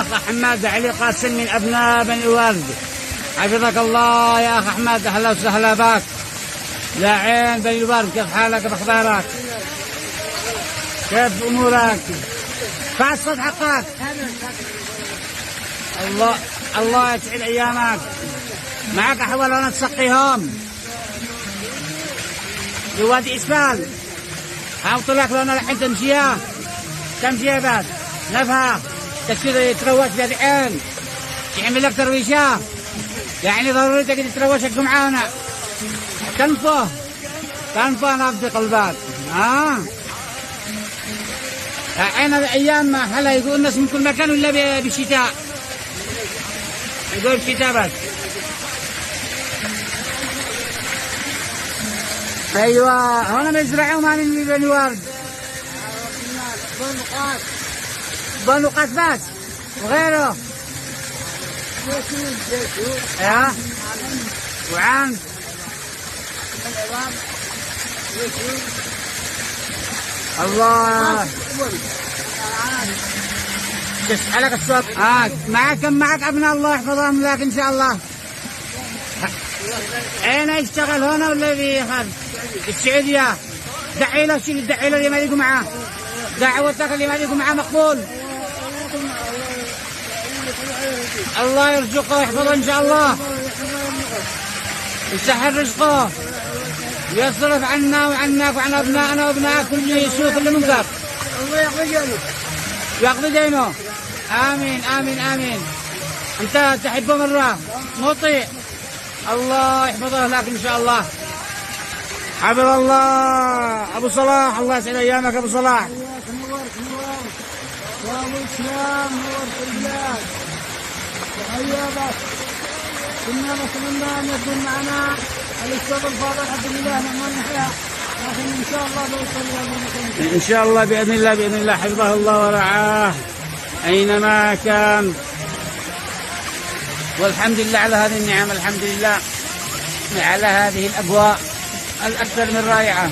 أخ حماد علي قاسم من أبناء بني ورد، حفظك الله يا أخ أحمد، أهلا وسهلا بك يا عين بني ورد. كيف حالك بأخبارك؟ كيف أمورك؟ فعل صوت حقك. الله يسعد أيامك. معك أحوال أنا تسقيهم بوادي إسفال. حاوط لك لو أنا الحين تمشيها بعد نفها تشتري تروش بهذه عين يعمل لك ترويشة، يعني ضروري تقدر تروشك معانا. تنفه نبض قلبك. عين الأيام هلا يقول الناس من كل مكان ولا بالشتاء، يقول الشتاء بس. ايوه هنا بيزرعوا مال اللي بني ورد بنقاط بس وغيره. ايوه وعن الله تسألك السؤال. معك ابناء الله يحفظهم لك ان شاء الله. اين يشتغل هنا ولا في السعودية؟ دعي له اللي ما يجوا معاه، دعوتك اللي ما يجوا معاه مقبول. الله يرزقه ويحفظه ان شاء الله، يسهل رزقه، يصرف عنا وعنك وعن ابنائنا وابنائك كل يسوء كل منكر. الله يقضي دينه. امين امين امين. انت تحبه مره مطيع، الله يحفظه لك ان شاء الله. حفظ الله ابو صلاح، الله يسعد ايامك ابو صلاح. نورت يا ابو اسلام، نورت البلاد. تحيا بك. كنا نتمنى ان يكون معنا الاستاذ الفاضل عبد الله نعمان يحيى، لكن ان شاء الله بيوصل الى المكان. ان شاء الله باذن الله حفظه الله ورعاه اينما كان. والحمد لله على هذه النعم، الحمد لله على هذه الأجواء الأكثر من رائعة.